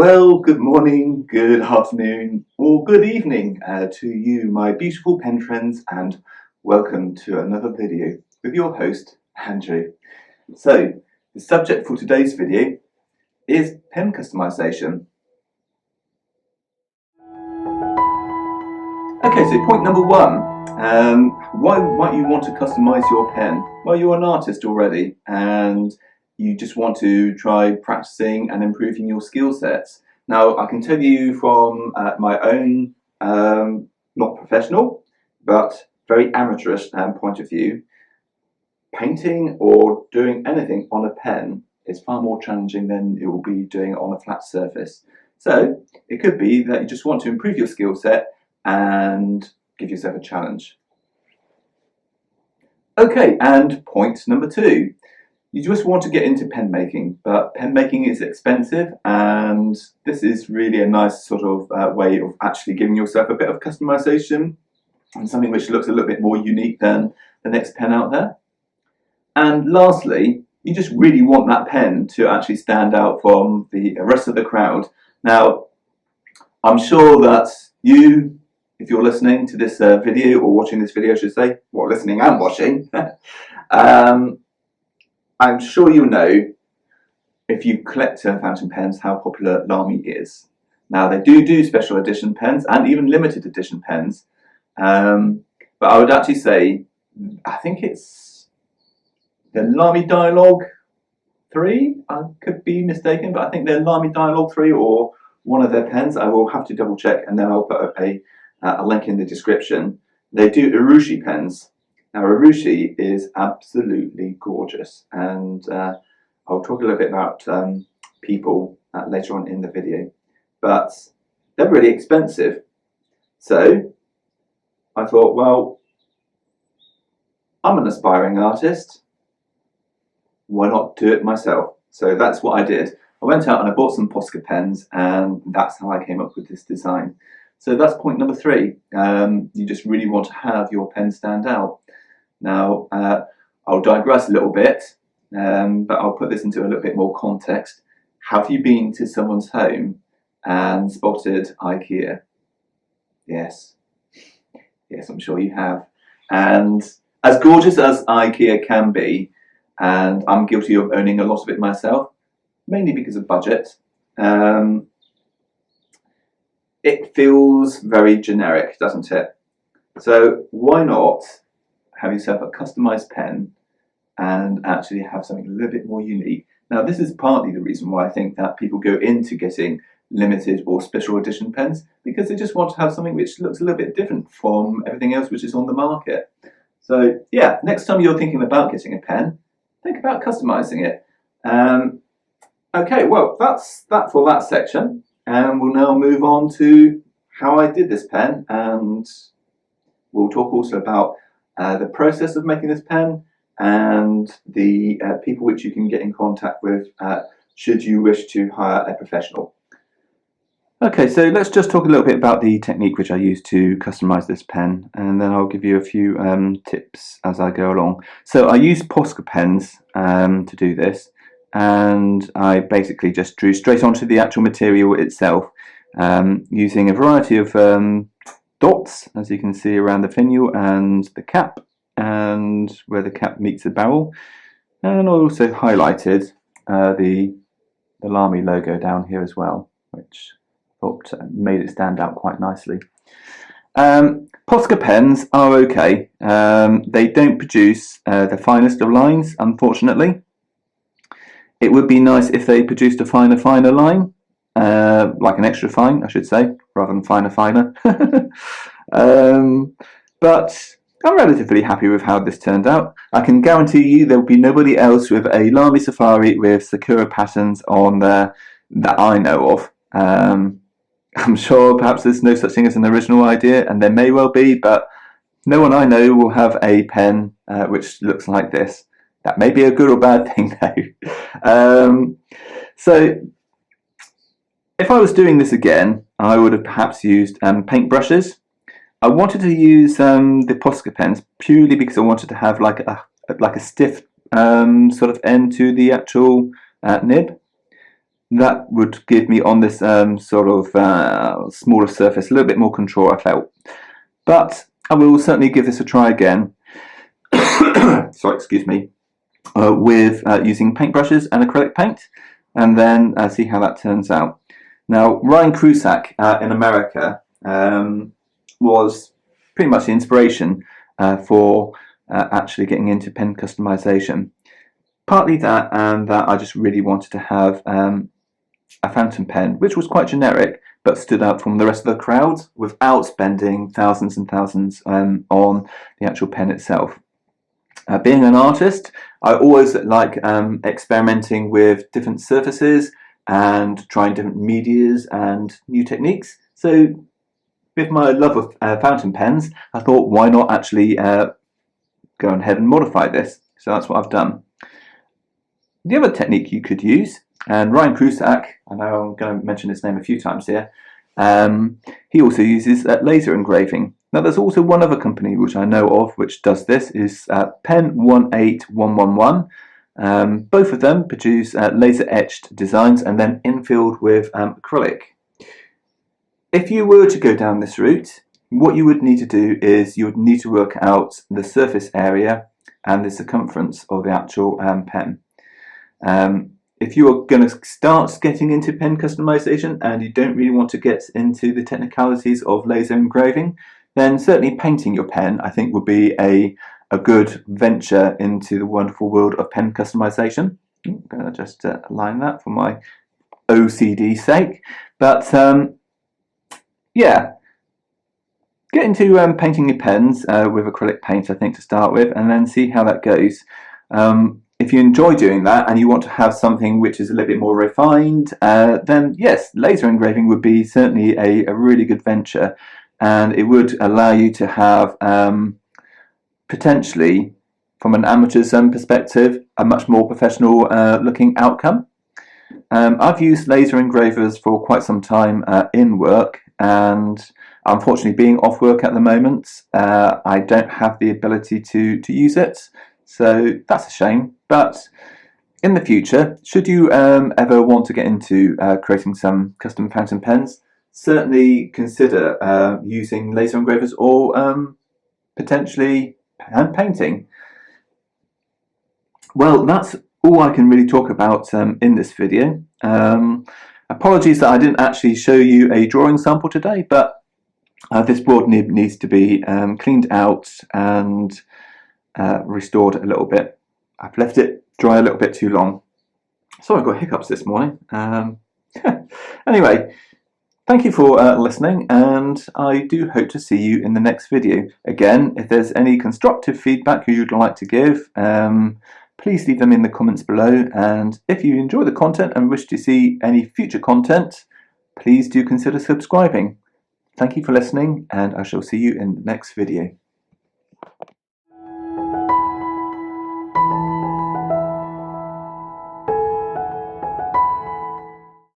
Well, good morning, good afternoon, or good evening to you, my beautiful pen friends, and welcome to another video with your host, Andrew. So, the subject for today's video is pen customization. Okay, so point number one, why might you want to customize your pen? Well, you're an artist already, and you just want to try practicing and improving your skill sets. Now, I can tell you from my own, not professional, but very amateurish point of view, painting or doing anything on a pen is far more challenging than it will be doing it on a flat surface. So, it could be that you just want to improve your skill set and give yourself a challenge. Okay, and point number two. You just want to get into pen making, but pen making is expensive, and this is really a nice sort of way of actually giving yourself a bit of customization and something which looks a little bit more unique than the next pen out there. And lastly, you just really want that pen to actually stand out from the rest of the crowd. Now, I'm sure that you, if you're listening to this video, or watching this video I should say, well, listening and watching, I'm sure you know, if you collect fountain pens, how popular Lamy is. Now, they do special edition pens and even limited edition pens, but I would actually say, I think it's the Lamy Dialogue 3, I could be mistaken, but I think they're Lamy Dialogue 3 or one of their pens. I will have to double check, and then I'll put a link in the description. They do urushi pens. Now, urushi is absolutely gorgeous, and I'll talk a little bit about people later on in the video, but they're really expensive. So I thought, well, I'm an aspiring artist, why not do it myself? So that's what I did. I went out and I bought some Posca pens, and that's how I came up with this design. So that's point number three. You just really want to have your pen stand out. Now, I'll digress a little bit, but I'll put this into a little bit more context. Have you been to someone's home and spotted IKEA? Yes. Yes, I'm sure you have. And as gorgeous as IKEA can be, and I'm guilty of owning a lot of it myself, mainly because of budget, it feels very generic, doesn't it? So why not have yourself a customized pen and actually have something a little bit more unique? Now, this is partly the reason why I think that people go into getting limited or special edition pens, because they just want to have something which looks a little bit different from everything else which is on the market. So yeah, next time you're thinking about getting a pen, think about customizing it. Okay, well, that's that for that section, and we'll now move on to how I did this pen, and we'll talk also about the process of making this pen and the people which you can get in contact with should you wish to hire a professional. Okay, so let's just talk a little bit about the technique which I use to customize this pen, and then I'll give you a few tips as I go along. So I use Posca pens to do this, and I basically just drew straight onto the actual material itself, using a variety of dots, as you can see around the finial and the cap, and where the cap meets the barrel, and I also highlighted the Lamy logo down here as well, which I thought made it stand out quite nicely. Posca pens are okay. They don't produce the finest of lines, unfortunately. It would be nice if they produced a finer line, like an extra fine, I should say, rather than finer. But I'm relatively happy with how this turned out. I can guarantee you there will be nobody else with a Lamy Safari with Sakura patterns on there that I know of. I'm sure perhaps there's no such thing as an original idea, and there may well be, but no one I know will have a pen which looks like this. That may be a good or bad thing though. So if I was doing this again, I would have perhaps used paint brushes. I wanted to use the Posca pens purely because I wanted to have like a stiff sort of end to the actual nib. that would give me on this sort of smaller surface a little bit more control, I felt. But I will certainly give this a try again. Sorry, excuse me. With using paintbrushes and acrylic paint, and then see how that turns out. Now, Ryan Krusak in America was pretty much the inspiration for actually getting into pen customization. Partly that, and that I just really wanted to have a fountain pen, which was quite generic, but stood out from the rest of the crowd without spending thousands and thousands on the actual pen itself. Being an artist, I always like experimenting with different surfaces and trying different medias and new techniques. So with my love of fountain pens, I thought, why not actually go ahead and modify this? So that's what I've done. The other technique you could use, and Ryan Krusak, I know I'm going to mention his name a few times here, he also uses laser engraving. Now there's also one other company which I know of which does this, is Pen 18111. Both of them produce laser etched designs and then infilled with acrylic. If you were to go down this route, what you would need to do is you would need to work out the surface area and the circumference of the actual pen. If you are going to start getting into pen customization and you don't really want to get into the technicalities of laser engraving, then certainly painting your pen, I think, would be a good venture into the wonderful world of pen customization. I'm going to just align that for my OCD sake. But yeah, get into painting your pens with acrylic paint, I think, to start with, and then see how that goes. If you enjoy doing that and you want to have something which is a little bit more refined, then yes, laser engraving would be certainly a really good venture, and it would allow you to have potentially, from an amateur's perspective, a much more professional looking outcome. I've used laser engravers for quite some time in work, and unfortunately being off work at the moment, I don't have the ability to use it. So that's a shame, but in the future, should you ever want to get into creating some custom fountain pens, certainly consider using laser engravers or potentially hand painting. Well, that's all I can really talk about in this video. Apologies that I didn't actually show you a drawing sample today, but this board needs to be cleaned out and restored a little bit. I've left it dry a little bit too long. Sorry, I've got hiccups this morning. Anyway, thank you for listening, and I do hope to see you in the next video. Again, if there's any constructive feedback you'd like to give, please leave them in the comments below, and if you enjoy the content and wish to see any future content, please do consider subscribing. Thank you for listening, and I shall see you in the next video.